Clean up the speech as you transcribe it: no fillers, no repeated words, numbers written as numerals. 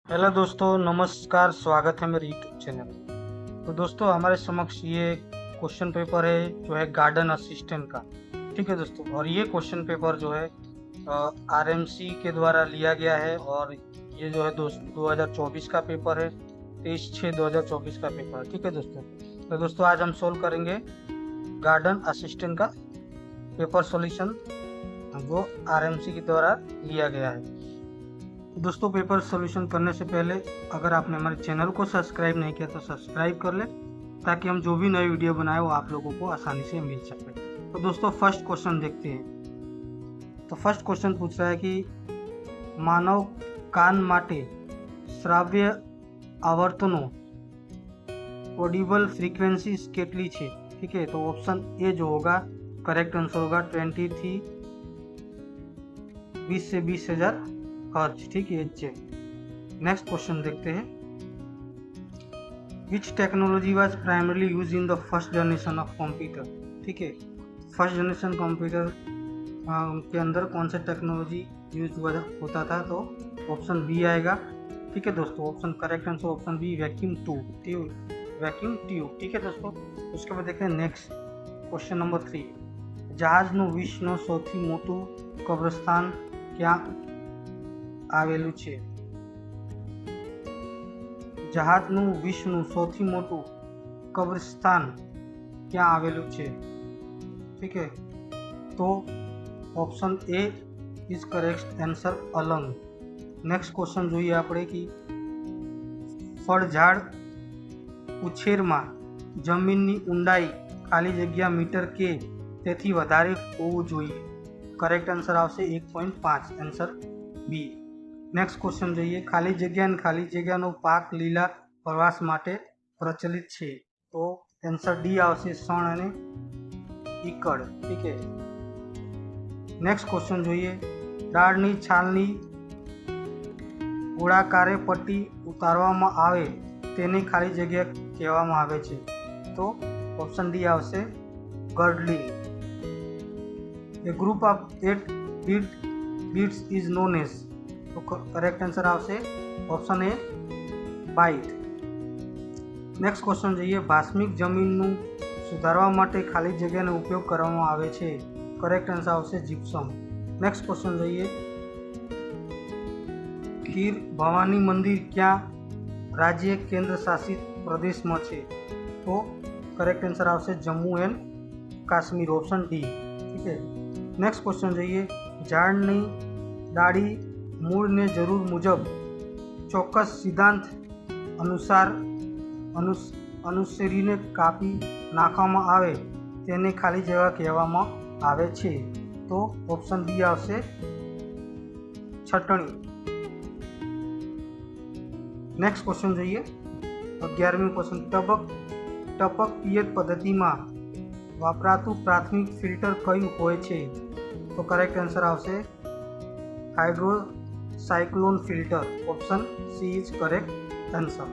Hello दोस्तों, नमस्कार। स्वागत है मेरे यूट्यूब चैनल। तो दोस्तों, हमारे समक्ष ये क्वेश्चन पेपर है जो है गार्डन असिस्टेंट का। ठीक है दोस्तों, और ये क्वेश्चन पेपर जो है आरएमसी के द्वारा लिया गया है और ये जो है 2024 का पेपर है। 23/6/2024 का पेपर है। ठीक है दोस्तों, तो दोस्तों आज हम सोल्व करेंगे गार्डन असिस्टेंट का पेपर सॉल्यूशन जो आरएमसी के द्वारा लिया गया है। दोस्तों, पेपर सॉल्यूशन करने से पहले अगर आपने हमारे चैनल को सब्सक्राइब नहीं किया तो सब्सक्राइब कर ले, ताकि हम जो भी नई वीडियो बनाए वो आप लोगों को आसानी से मिल सके। तो दोस्तों फर्स्ट क्वेश्चन देखते हैं। तो फर्स्ट क्वेश्चन पूछ रहा है कि मानव कान माटे श्राव्य આવર્તનો ऑडिबल फ्रीक्वेंसीज કેટલી છે। ठीक है, तो ऑप्शन ए जो होगा करेक्ट आंसर होगा 20 थी 20 से 20,000 हर्ट्ज। ठीक है, नेक्स्ट क्वेश्चन देखते हैं। विच technology was primarily use in the first generation of computer. ठीक है, फर्स्ट जनरेशन कंप्यूटर के अंदर कौन सा टेक्नोलॉजी यूज होता था, तो ऑप्शन बी आएगा। ठीक है दोस्तों, option correct answer option B vacuum tube. ठीक है दोस्तों, उसके बाद देखते हैं नेक्स्ट क्वेश्चन नंबर 3। जहाजનું વિશ્વનું સૌથી મોટું કબ્રસ્તાન ક્યાં આવેલું છે। જહાજનું વિશ્વનું સૌથી મોટું કબ્રસ્તાન ક્યાં આવેલું છે। ठीक है, तो option A is correct answer Alang. Next question જોઈએ આપણે कि ફળઝાડ ઉછેરમાં જમીનની ઊંડાઈ ખાલી જગ્યા મીટર કે તેથી વધારે હોવું જોઈએ। કરેક્ટ આન્સર આવશે 1.5, આન્સર બી। नेक्स्ट क्वेश्चन જોઈએ ખાલી જગ્યાનો પાક લીલા પ્રવાસ માટે પ્રચલિત છે, તો આન્સર ડી આવશે શણ અને ઈકડ। ठीक है, नेक्स्ट क्वेश्चन જોઈએ દાળની છાલની ગોળાકારે પટ્ટી ઉતારવામાં આવે તેને ખાલી જગ્યા કહેવામાં આવે છે, તો ઓપ્શન ડી આવશે girdling. A group of 8 bits is known as, तो करेक्ट आंसर આવશે option A byte. Next question જોઈએ ભાસ્મિક જમીનનું સુધારવા માટે ખાલી જગ્યાનો ઉપયોગ કરવામાં આવે છે, કરેક્ટ આન્સર આવશે જીપ્સમ। નેક્સ્ટ ક્વેશ્ચન જોઈએ ગીર ભવાની મંદિર ક્યાં રાજ્ય કેન્દ્ર શાસિત પ્રદેશમાં છે, તો કરેક્ટ આન્સર આવશે Jammu and Kashmir, option D. ठीक है, नेक्स्ट क्वेश्चन જોઈએ ઝાડની ડાળી મૂળને જરૂર મુજબ ચોક્કસ સિદ્ધાંત અનુસાર અનુસરીને કાપી નાખવામાં આવે તેને ખાલી જગ્યા કહેવામાં આવે છે, તો ઓપ્શન બી આવશે છટણી। नेक्स्ट क्वेश्चन જોઈએ 11મી क्वेश्चन ટપક પિયત પદ્ધતિમાં વાપરાતું પ્રાથમિક ફિલ્ટર કયું હોય છે, તો કરેક્ટ આન્સર આવશે hydrocyclone filter, option C is correct answer.